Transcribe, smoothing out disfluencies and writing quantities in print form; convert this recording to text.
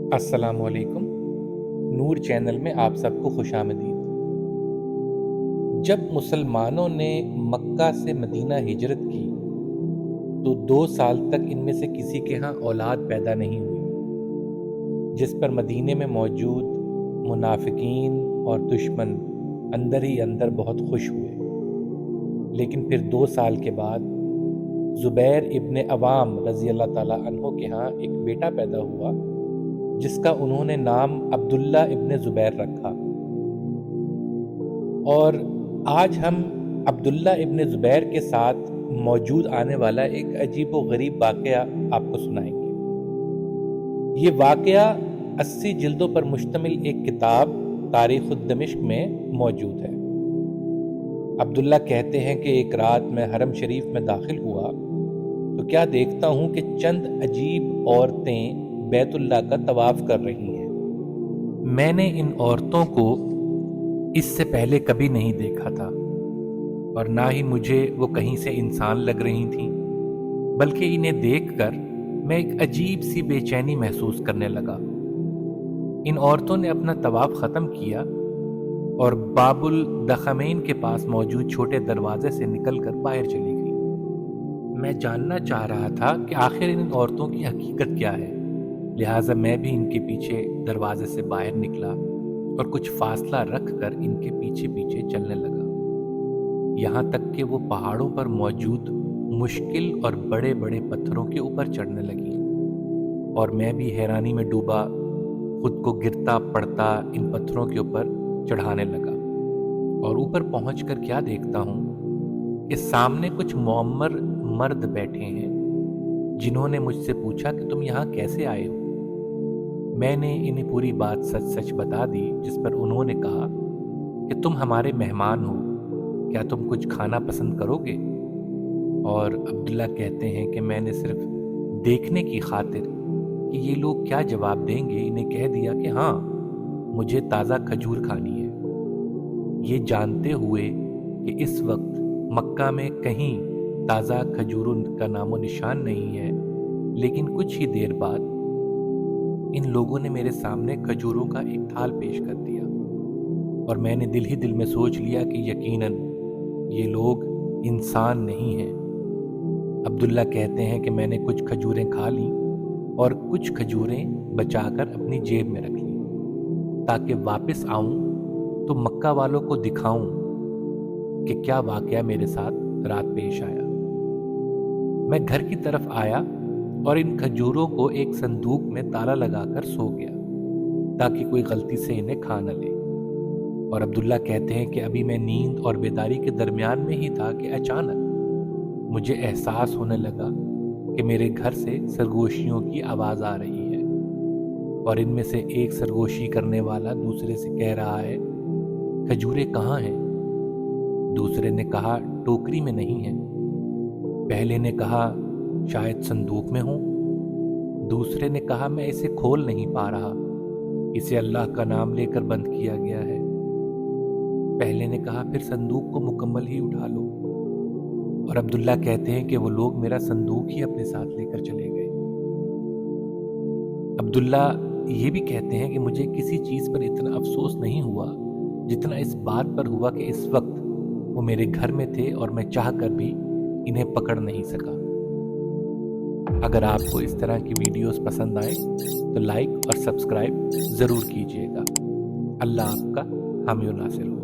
अस्सलाम वालेकुम। नूर चैनल में आप सबको खुशामदीद। जब मुसलमानों ने मक्का से मदीना हिजरत की तो 2 साल तक इनमें से किसी के यहाँ औलाद पैदा नहीं हुई, जिस पर मदीने में मौजूद मुनाफिकीन और दुश्मन अंदर ही अंदर बहुत खुश हुए। लेकिन फिर 2 साल के बाद ज़ुबैर इब्ने अवाम रज़ी अल्लाह ताला अन्हो के यहाँ एक बेटा पैदा हुआ, जिसका उन्होंने नाम अब्दुल्ला इब्ने ज़ुबैर रखा। और आज हम अब्दुल्ला इब्ने ज़ुबैर के साथ मौजूद आने वाला एक अजीब व गरीब वाक़या आपको सुनाएंगे। ये वाक़या 80 जिल्दों पर मुश्तमिल एक किताब तारीख़ुद दमिश्क में मौजूद है। अब्दुल्ला कहते हैं कि एक रात मैं हरम शरीफ में दाखिल हुआ तो क्या देखता हूँ कि चंद अजीब औरतें बैतुल्ला का तवाफ कर रही हैं। मैंने इन औरतों को इससे पहले कभी नहीं देखा था और ना ही मुझे वो कहीं से इंसान लग रही थीं, बल्कि इन्हें देखकर मैं एक अजीब सी बेचैनी महसूस करने लगा। इन औरतों ने अपना तवाफ ख़त्म किया और बाबुल दखमैन के पास मौजूद छोटे दरवाजे से निकलकर बाहर चली गई। मैं जानना चाह रहा था कि आखिर इन औरतों की हकीकत क्या है, लिहाजा मैं भी इनके पीछे दरवाजे से बाहर निकला और कुछ फासला रख कर इनके पीछे पीछे चलने लगा, यहाँ तक कि वो पहाड़ों पर मौजूद मुश्किल और बड़े बड़े पत्थरों के ऊपर चढ़ने लगी और मैं भी हैरानी में डूबा, खुद को गिरता पड़ता इन पत्थरों के ऊपर चढ़ाने लगा। और ऊपर पहुंचकर क्या देखता हूँ कि सामने कुछ मुअम्मर मर्द बैठे हैं, जिन्होंने मुझसे पूछा कि तुम यहाँ कैसे आए हो। मैंने इन्हें पूरी बात सच सच बता दी, जिस पर उन्होंने कहा कि तुम हमारे मेहमान हो, क्या तुम कुछ खाना पसंद करोगे। और अब्दुल्ला कहते हैं कि मैंने सिर्फ देखने की खातिर कि ये लोग क्या जवाब देंगे इन्हें कह दिया कि हाँ, मुझे ताज़ा खजूर खानी है, ये जानते हुए कि इस वक्त मक्का में कहीं ताज़ा खजूरों का नामो निशान नहीं है। लेकिन कुछ ही देर बाद इन लोगों ने मेरे सामने खजूरों का एक थाल पेश कर दिया और मैंने दिल ही दिल में सोच लिया कि यकीनन ये लोग इंसान नहीं हैं। अब्दुल्ला कहते हैं कि मैंने कुछ खजूरें खा लीं और कुछ खजूरें बचाकर अपनी जेब में रख लीं, ताकि वापस आऊं तो मक्का वालों को दिखाऊं कि क्या वाकया मेरे साथ रात पेश आया। मैं घर की तरफ आया और इन खजूरों को एक संदूक में ताला लगाकर सो गया, ताकि कोई गलती से इन्हें खा न ले। और अब्दुल्ला कहते हैं कि अभी मैं नींद और बेदारी के दरमियान में ही था कि अचानक मुझे एहसास होने लगा कि मेरे घर से सरगोशियों की आवाज़ आ रही है और इनमें से एक सरगोशी करने वाला दूसरे से कह रहा है, खजूरें कहाँ हैं। दूसरे ने कहा, टोकरी में नहीं है। पहले ने कहा, शायद संदूक में हो। दूसरे ने कहा, मैं इसे खोल नहीं पा रहा, इसे अल्लाह का नाम लेकर बंद किया गया है। पहले ने कहा, फिर संदूक को मुकम्मल ही उठा लो। और अब्दुल्ला कहते हैं कि वो लोग मेरा संदूक ही अपने साथ लेकर चले गए। अब्दुल्ला ये भी कहते हैं कि मुझे किसी चीज़ पर इतना अफसोस नहीं हुआ जितना इस बात पर हुआ कि इस वक्त वो मेरे घर में थे और मैं चाह कर भी इन्हें पकड़ नहीं सका। अगर आपको इस तरह की वीडियोस पसंद आए तो लाइक और सब्सक्राइब ज़रूर कीजिएगा। अल्लाह आपका हामी और नासिर हो।